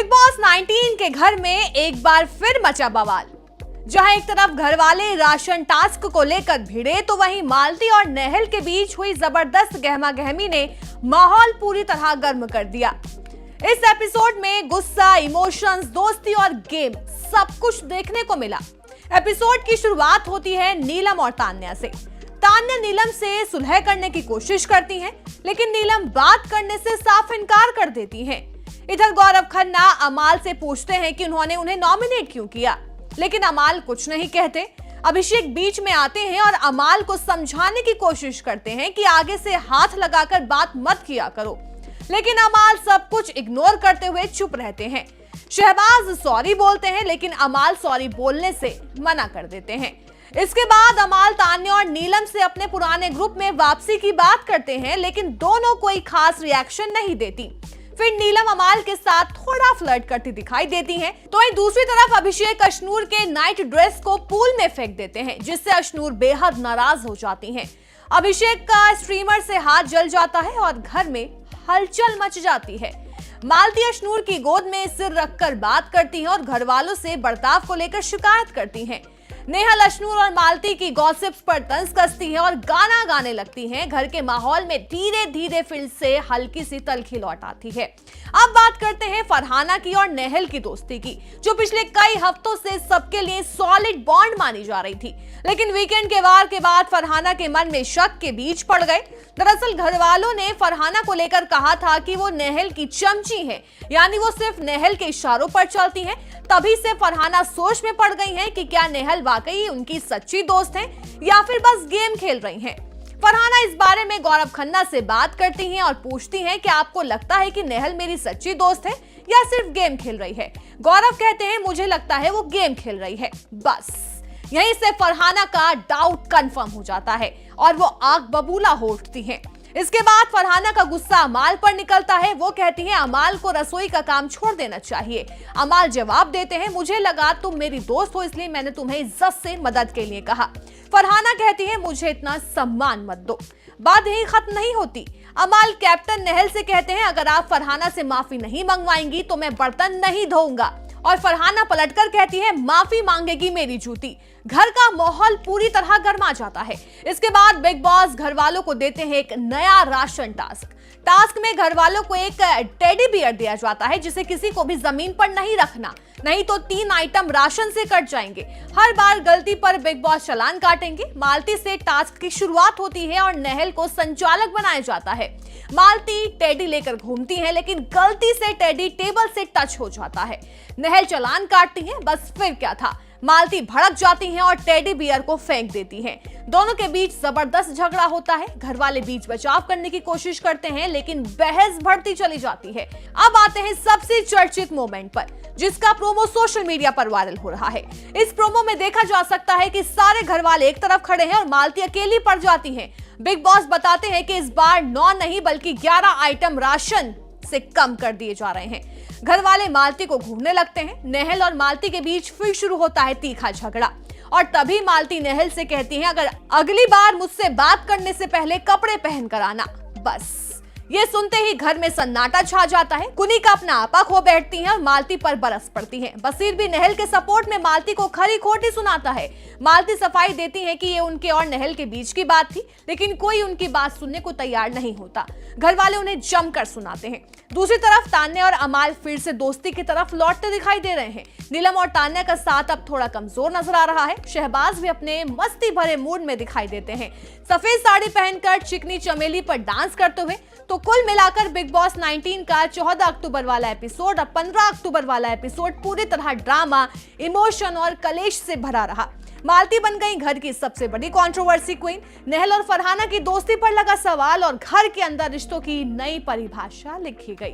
Big boss 19 के घर में एक बार फिर मचा बवाल। जहां एक तरफ घर वाले राशन टास्क को लेकर भिड़े तो वहीं मालती और नेहल के बीच हुई जबरदस्त गहमा-गहमी ने माहौल पूरी तरह गर्म कर दिया। इस एपिसोड में गुस्सा, इमोशंस, दोस्ती और गेम सब कुछ देखने को मिला। एपिसोड की शुरुआत होती है नीलम और तान्या से। तान्या नीलम से सुलह करने की कोशिश करती हैं, लेकिन नीलम बात करने से साफ इनकार कर देती हैं। इधर गौरव खन्ना अमाल से पूछते हैं कि उन्होंने उन्हें नॉमिनेट क्यों किया, लेकिन अमाल कुछ नहीं कहते। अभिषेक बीच में आते हैं और अमाल को समझाने की कोशिश करते हैं कि आगे से हाथ लगाकर बात मत किया करो, लेकिन अमाल सब कुछ इग्नोर करते हुए चुप रहते हैं। शहबाज सॉरी बोलते हैं, लेकिन अमाल सॉरी बोलने से मना कर देते हैं। इसके बाद अमाल तान्या और नीलम से अपने पुराने ग्रुप में वापसी की बात करते हैं, लेकिन दोनों कोई खास रिएक्शन नहीं देती। फिर नीलम अमाल के साथ थोड़ा फ्लर्ट करती दिखाई देती हैं, तो वहीं दूसरी तरफ अभिषेक अशनूर के नाइट ड्रेस को पूल में फेंक देते हैं, जिससे अशनूर बेहद नाराज हो जाती हैं। अभिषेक का स्ट्रीमर से हाथ जल जाता है और घर में हलचल मच जाती है। मालती अशनूर की गोद में सिर रखकर बात करती हैं और घर वालों से बर्ताव को लेकर शिकायत करती हैं। नेहल अशनूर और मालती की गॉसिप्स पर तंज कसती हैं और गाना गाने लगती हैं। घर के माहौल में धीरे धीरे फिर से हल्की सी तल्खी लौट आती है। अब बात करते हैं फरहाना की और नेहल की दोस्ती की, जो पिछले कई हफ्तों से सबके लिए सॉलिड बॉन्ड मानी जा रही थी, लेकिन वीकेंड के वार के बाद फरहाना के मन में शक के बीच पड़ गए। दरअसल घर वालों ने फरहाना को लेकर कहा था कि वो नेहल की चमची है, यानी वो सिर्फ नेहल के इशारों पर चलती है। तभी से फरहाना सोच में पड़ गई है कि क्या नेहल वाकई उनकी सच्ची दोस्त है या फिर बस गेम खेल रही हैं। फरहाना इस बारे में गौरव खन्ना से बात करती हैं और पूछती हैं कि आपको लगता है कि नेहल मेरी सच्ची दोस्त है या सिर्फ गेम खेल रही है। गौरव कहते हैं मुझे लगता है वो गेम खेल रही है। बस यहीं से फरहाना का डाउट कंफर्म हो जाता है और वो आग बबूला हो उठती हैं। इसके बाद फरहाना का गुस्सा अमाल पर निकलता है। वो कहती हैं अमाल को रसोई का काम छोड़ देना चाहिए। अमाल जवाब देते हैं मुझे लगा तुम मेरी दोस्त हो, इसलिए मैंने तुम्हें इज्जत से मदद के लिए कहा। फरहाना कहती है मुझे इतना सम्मान मत दो। बात यही खत्म नहीं होती। अमाल कैप्टन नेहल से कहते हैं अगर आप फरहाना से माफी नहीं मंगवाएंगी तो मैं बर्तन नहीं धोऊंगा, और फरहाना पलटकर कहती है माफी मांगेगी मेरी जूती। घर का माहौल पूरी तरह गर्मा जाता है। इसके बाद बिग बॉस घर वालों को देते हैं एक नया राशन टास्क में घर वालों को एक टेडी बियर दिया जाता है, जिसे किसी को भी जमीन पर नहीं रखना, नहीं तो 3 आइटम राशन से कट जाएंगे। हर बार गलती पर बिग बॉस चालान काटेंगे। मालती से टास्क की शुरुआत होती है और नेहल को संचालक बनाया जाता है। मालती टेडी लेकर घूमती है, लेकिन गलती से टेडी टेबल से टच हो जाता है। नेहल चालान काटती है, बस फिर क्या था, मालती भड़क जाती हैं और टेडी बियर को फेंक देती हैं। दोनों के बीच जबरदस्त झगड़ा होता है। घर वाले बीच बचाव करने की कोशिश करते हैं, लेकिन बहस बढ़ती चली जाती है। अब आते हैं सबसे चर्चित मोमेंट पर, जिसका प्रोमो सोशल मीडिया पर वायरल हो रहा है। इस प्रोमो में देखा जा सकता है कि सारे घर वाले एक तरफ खड़े हैं और मालती अकेली पड़ जाती है। बिग बॉस बताते हैं कि इस बार 9 नहीं बल्कि 11 आइटम राशन से कम कर दिए जा रहे हैं। घर वाले मालती को घूरने लगते हैं। नेहल और मालती के बीच फिर शुरू होता है तीखा झगड़ा, और तभी मालती नेहल से कहती है अगर अगली बार मुझसे बात करने से पहले कपड़े पहनकर आना। बस ये सुनते ही घर में सन्नाटा छा जाता है। कुनिका अपना आपा खो बैठती हैं और मालती पर बरस पड़ती हैं। बसीर भी नेहल के सपोर्ट में मालती को खरी खोटी सुनाता है। मालती सफाई देती है कि ये उनके और नेहल के बीच की बात थी, लेकिन कोई उनकी बात सुनने को तैयार नहीं होता। घर वाले उन्हें जमकर सुनाते हैं। दूसरी तरफ तान्या और अमाल फिर से दोस्ती की तरफ लौटते दिखाई दे रहे हैं। नीलम और तान्या का साथ अब थोड़ा कमजोर नजर आ रहा है। शहबाज भी अपने मस्ती भरे मूड में दिखाई देते हैं, सफेद साड़ी पहनकर चिकनी चमेली पर डांस करते हुए। तो कुल मिलाकर बिग बॉस 19 का 14 अक्टूबर वाला एपिसोड और 15 अक्टूबर वाला एपिसोड पूरी तरह ड्रामा, इमोशन और कलेश से भरा रहा। मालती बन गई घर की सबसे बड़ी कंट्रोवर्सी क्वीन। नेहल और फरहाना की दोस्ती पर लगा सवाल और घर के अंदर रिश्तों की नई परिभाषा लिखी गई।